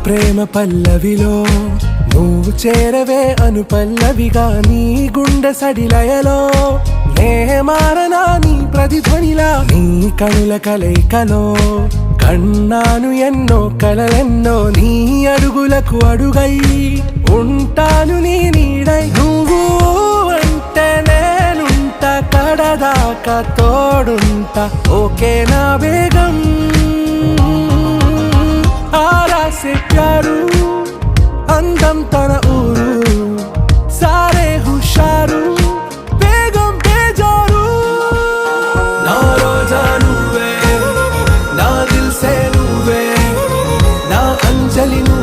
ప్రేమ పల్లవిలో నువ్వు చేరవే అను పల్లవిగా నీ గుండె సడిలయలో నే మారనా నీ ప్రతిధ్వనిలా నీ కనుల కలయికలో కన్నాను ఎన్నో కలలెన్నో నీ అడుగులకు అడుగై ఉంటాను నీ నీడై నువ్వు అంటే నేనుంట కడదాకా తోడుంటా ఓకే నా బేగం आरा से प्यारू अंदम तन ऊरू सारे हुशारू बेगम बेजारू ना रोजा नुवे ना दिल से नुवे ना अंजलि नुवे